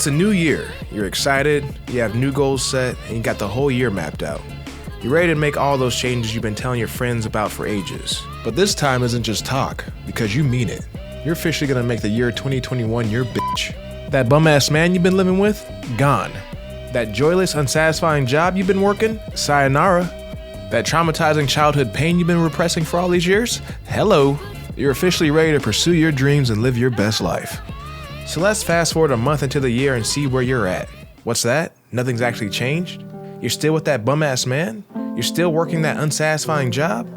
It's a new year. You're excited, you have new goals set, and you got the whole year mapped out. You're ready to make all those changes you've been telling your friends about for ages. But this time isn't just talk, because you mean it. You're officially gonna make the year 2021 your bitch. That bum-ass man you've been living with? Gone. That joyless, unsatisfying job you've been working? Sayonara. That traumatizing childhood pain you've been repressing for all these years? Hello. You're officially ready to pursue your dreams and live your best life. So let's fast forward a month into the year and see where you're at. What's that? Nothing's actually changed? You're still with that bum-ass man? You're still working that unsatisfying job?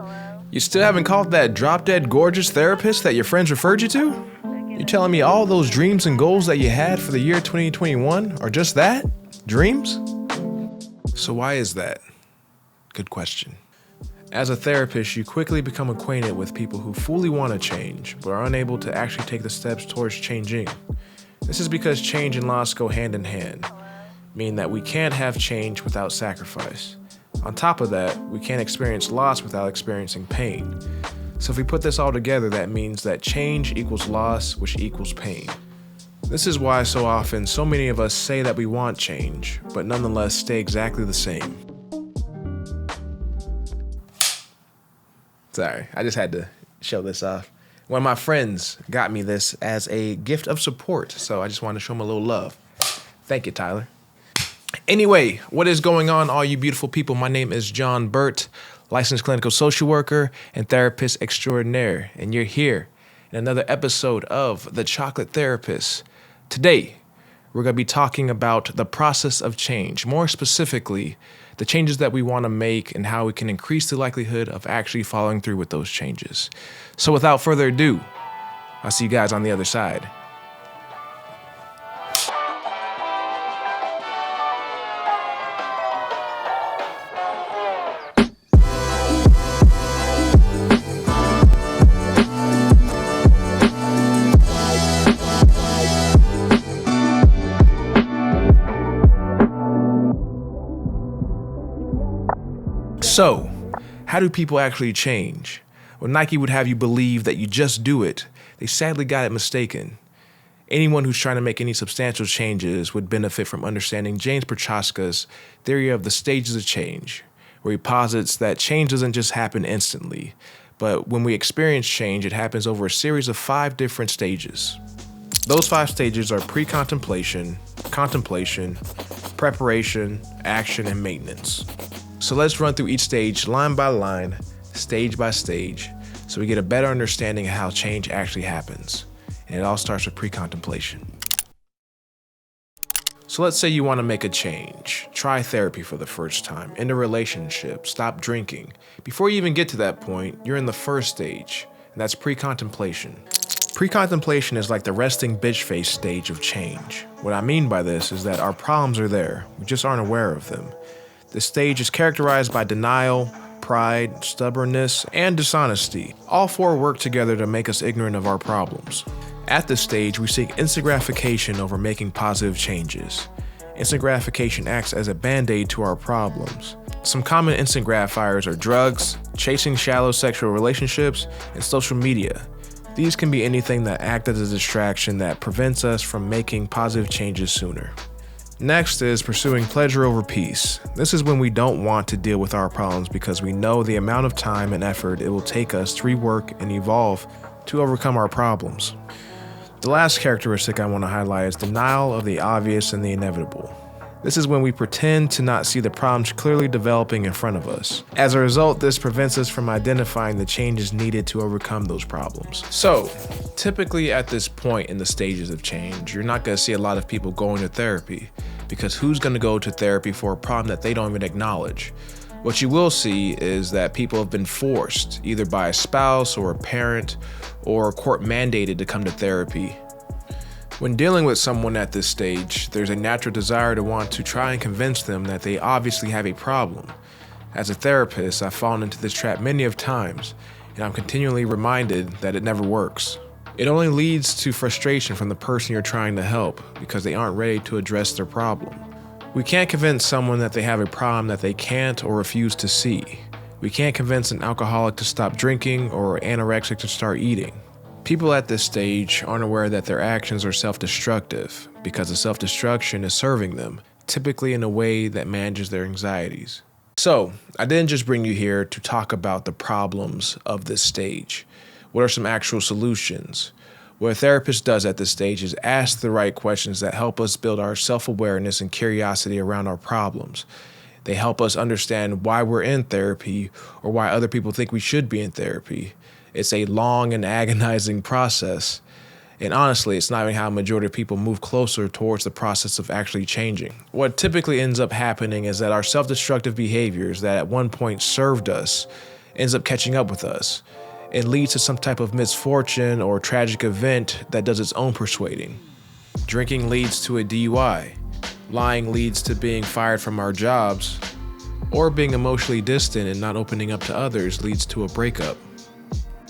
You still haven't called that drop-dead gorgeous therapist that your friends referred you to? You're telling me all those dreams and goals that you had for the year 2021 are just that? Dreams? So why is that? Good question. As a therapist, you quickly become acquainted with people who fully want to change, but are unable to actually take the steps towards changing. This is because change and loss go hand in hand, meaning that we can't have change without sacrifice. On top of that, we can't experience loss without experiencing pain. So if we put this all together, that means that change equals loss, which equals pain. This is why so often so many of us say that we want change, but nonetheless stay exactly the same. Sorry, I just had to show this off. One of my friends got me this as a gift of support, so I just wanted to show him a little love. Thank you, Tyler. Anyway, what is going on, all you beautiful people? My name is John Burt, licensed clinical social worker and therapist extraordinaire, and you're here in another episode of The Chocolate Therapist. Today, we're going to be talking about the process of change, more specifically, the changes that we want to make and how we can increase the likelihood of actually following through with those changes. So without further ado, I'll see you guys on the other side. So, how do people actually change? Well, Nike would have you believe that you just do it. They sadly got it mistaken. Anyone who's trying to make any substantial changes would benefit from understanding James Prochaska's theory of the stages of change, where he posits that change doesn't just happen instantly, but when we experience change, it happens over a series of 5 different stages. Those 5 stages are pre-contemplation, contemplation, preparation, action, and maintenance. So let's run through each stage line by line, stage by stage, so we get a better understanding of how change actually happens. And it all starts with pre-contemplation. So let's say you want to make a change. Try therapy for the first time, end a relationship, stop drinking. Before you even get to that point, you're in the first stage, and that's pre-contemplation. Pre-contemplation is like the resting bitch face stage of change. What I mean by this is that our problems are there, we just aren't aware of them. This stage is characterized by denial, pride, stubbornness, and dishonesty. All 4 work together to make us ignorant of our problems. At this stage, we seek instant gratification over making positive changes. Instant gratification acts as a band-aid to our problems. Some common instant gratifiers are drugs, chasing shallow sexual relationships, and social media. These can be anything that act as a distraction that prevents us from making positive changes sooner. Next is pursuing pleasure over peace. This is when we don't want to deal with our problems because we know the amount of time and effort it will take us to rework and evolve to overcome our problems. The last characteristic I want to highlight is denial of the obvious and the inevitable. This is when we pretend to not see the problems clearly developing in front of us. As a result, this prevents us from identifying the changes needed to overcome those problems. So, typically at this point in the stages of change, you're not going to see a lot of people going to therapy, because who's going to go to therapy for a problem that they don't even acknowledge? What you will see is that people have been forced, either by a spouse or a parent or court mandated to come to therapy. When dealing with someone at this stage, there's a natural desire to want to try and convince them that they obviously have a problem. As a therapist, I've fallen into this trap many of times, and I'm continually reminded that it never works. It only leads to frustration from the person you're trying to help because they aren't ready to address their problem. We can't convince someone that they have a problem that they can't or refuse to see. We can't convince an alcoholic to stop drinking or anorexic to start eating. People at this stage aren't aware that their actions are self-destructive because the self-destruction is serving them, typically in a way that manages their anxieties. So, I didn't just bring you here to talk about the problems of this stage. What are some actual solutions? What a therapist does at this stage is ask the right questions that help us build our self-awareness and curiosity around our problems. They help us understand why we're in therapy or why other people think we should be in therapy. It's a long and agonizing process. And honestly, it's not even how a majority of people move closer towards the process of actually changing. What typically ends up happening is that our self-destructive behaviors that at one point served us ends up catching up with us. It leads to some type of misfortune or tragic event that does its own persuading. Drinking leads to a DUI. Lying leads to being fired from our jobs. Or being emotionally distant and not opening up to others leads to a breakup.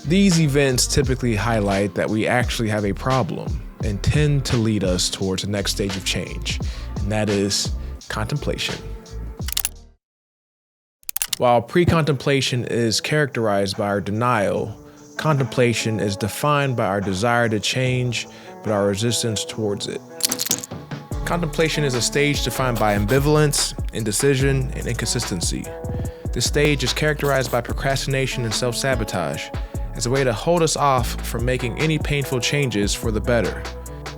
These events typically highlight that we actually have a problem and tend to lead us towards the next stage of change, and that is contemplation. While pre-contemplation is characterized by our denial, contemplation is defined by our desire to change, but our resistance towards it. Contemplation is a stage defined by ambivalence, indecision, and inconsistency. This stage is characterized by procrastination and self-sabotage as a way to hold us off from making any painful changes for the better.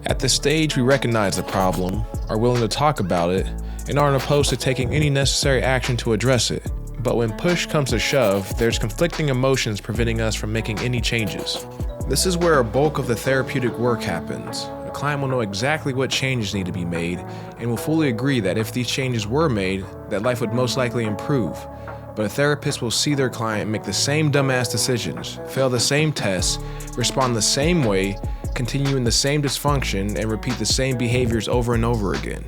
At this stage, we recognize the problem, are willing to talk about it, and aren't opposed to taking any necessary action to address it. But when push comes to shove, there's conflicting emotions preventing us from making any changes. This is where a bulk of the therapeutic work happens. The client will know exactly what changes need to be made and will fully agree that if these changes were made, that life would most likely improve. But a therapist will see their client make the same dumbass decisions, fail the same tests, respond the same way, continue in the same dysfunction, and repeat the same behaviors over and over again.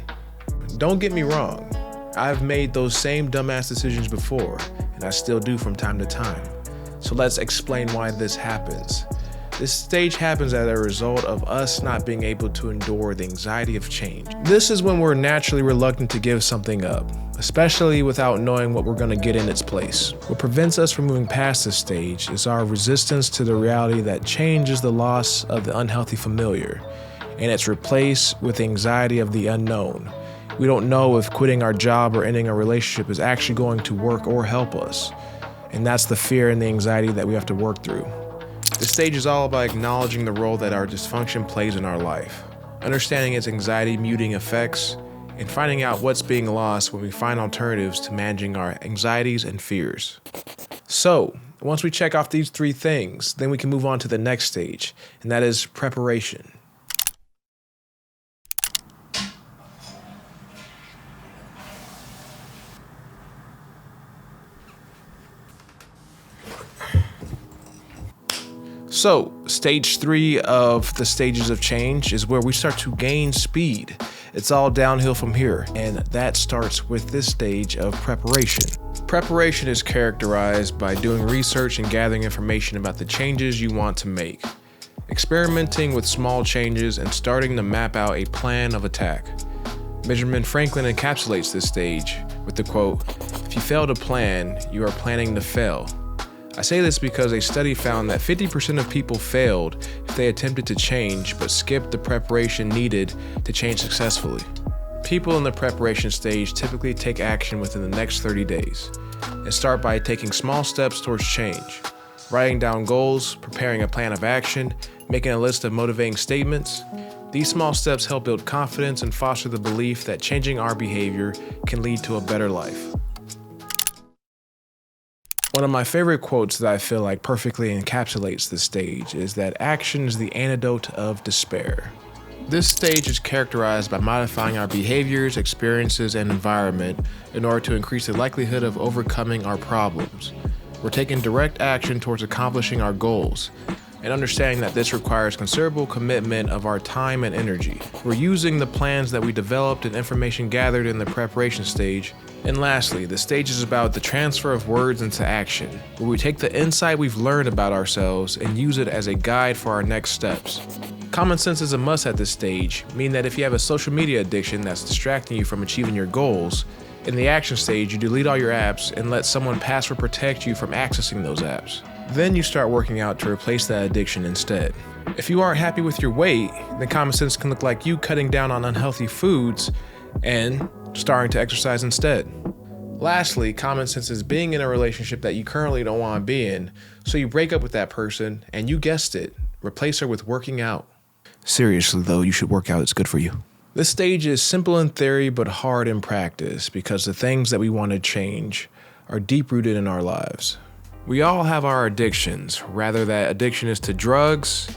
Don't get me wrong, I've made those same dumbass decisions before, and I still do from time to time. So let's explain why this happens. This stage happens as a result of us not being able to endure the anxiety of change. This is when we're naturally reluctant to give something up, especially without knowing what we're going to get in its place. What prevents us from moving past this stage is our resistance to the reality that change is the loss of the unhealthy familiar, and it's replaced with the anxiety of the unknown. We don't know if quitting our job or ending a relationship is actually going to work or help us, and that's the fear and the anxiety that we have to work through. This stage is all about acknowledging the role that our dysfunction plays in our life, understanding its anxiety-muting effects, and finding out what's being lost when we find alternatives to managing our anxieties and fears. So, once we check off these three things, then we can move on to the next stage, and that is preparation. So, stage 3 of the stages of change is where we start to gain speed. It's all downhill from here, and that starts with this stage of preparation. Preparation is characterized by doing research and gathering information about the changes you want to make, experimenting with small changes, and starting to map out a plan of attack. Benjamin Franklin encapsulates this stage with the quote, "If you fail to plan, you are planning to fail." I say this because a study found that 50% of people failed if they attempted to change but skipped the preparation needed to change successfully. People in the preparation stage typically take action within the next 30 days and start by taking small steps towards change, writing down goals, preparing a plan of action, making a list of motivating statements. These small steps help build confidence and foster the belief that changing our behavior can lead to a better life. One of my favorite quotes that I feel like perfectly encapsulates this stage is that action is the antidote of despair. This stage is characterized by modifying our behaviors, experiences, and environment in order to increase the likelihood of overcoming our problems. We're taking direct action towards accomplishing our goals, and understanding that this requires considerable commitment of our time and energy. We're using the plans that we developed and information gathered in the preparation stage. And lastly, the stage is about the transfer of words into action, where we take the insight we've learned about ourselves and use it as a guide for our next steps. Common sense is a must at this stage, meaning that if you have a social media addiction that's distracting you from achieving your goals, in the action stage, you delete all your apps and let someone password protect you from accessing those apps. Then you start working out to replace that addiction instead. If you aren't happy with your weight, then common sense can look like you cutting down on unhealthy foods and starting to exercise instead. Lastly, common sense is being in a relationship that you currently don't want to be in, so you break up with that person and you guessed it, replace her with working out. Seriously though, you should work out, it's good for you. This stage is simple in theory but hard in practice because the things that we want to change are deep-rooted in our lives. We all have our addictions, rather that addiction is to drugs,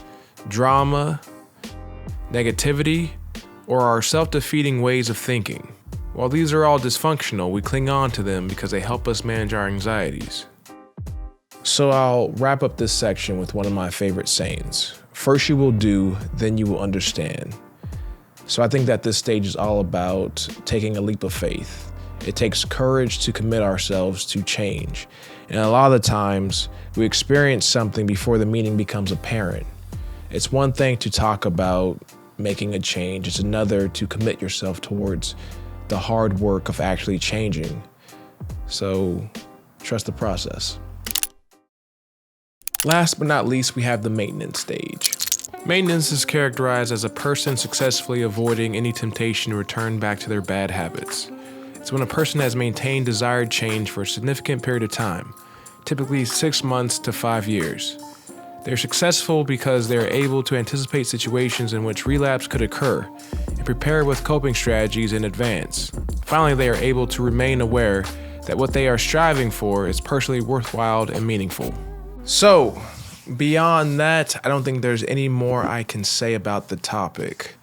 drama, negativity, or our self-defeating ways of thinking. While these are all dysfunctional, we cling on to them because they help us manage our anxieties. So I'll wrap up this section with one of my favorite sayings. First you will do, then you will understand. So I think that this stage is all about taking a leap of faith. It takes courage to commit ourselves to change. And a lot of the times we experience something before the meaning becomes apparent. It's one thing to talk about making a change. It's another to commit yourself towards the hard work of actually changing. So trust the process. Last but not least, we have the maintenance stage. Maintenance is characterized as a person successfully avoiding any temptation to return back to their bad habits. It's when a person has maintained desired change for a significant period of time, typically 6 months to 5 years. They're successful because they're able to anticipate situations in which relapse could occur and prepare with coping strategies in advance. Finally, they are able to remain aware that what they are striving for is personally worthwhile and meaningful. So, beyond that, I don't think there's any more I can say about the topic.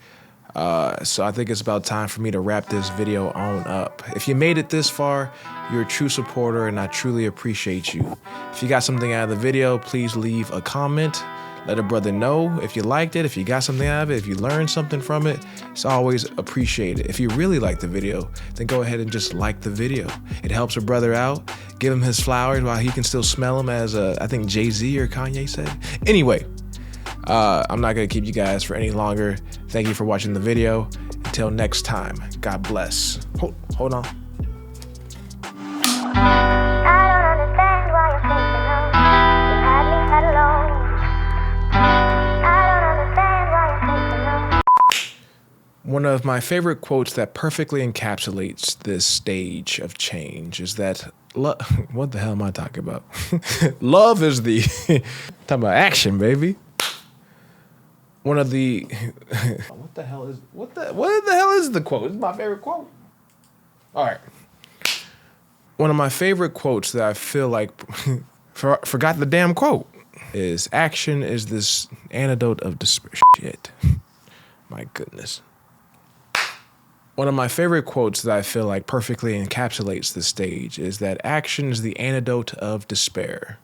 So I think it's about time for me to wrap this video on up. If you made it this far, you're a true supporter and I truly appreciate you. If you got something out of the video, please leave a comment. Let a brother know if you liked it, if you got something out of it, if you learned something from it. It's always appreciated. If you really like the video, then go ahead and just like the video. It helps a brother out. Give him his flowers while he can still smell them, as I think Jay-Z or Kanye said. Anyway, I'm not gonna keep you guys for any longer. Thank you for watching the video. Until next time, God bless. Hold on. One of my favorite quotes that perfectly encapsulates this stage of change is that what the hell am I talking about? Love is the talking about action, baby. One of the what the hell is the quote? It's my favorite quote. All right. One of my favorite quotes that I feel like forgot the damn quote is action is this antidote of despair. Shit. My goodness. One of my favorite quotes that I feel like perfectly encapsulates this stage is that action is the antidote of despair.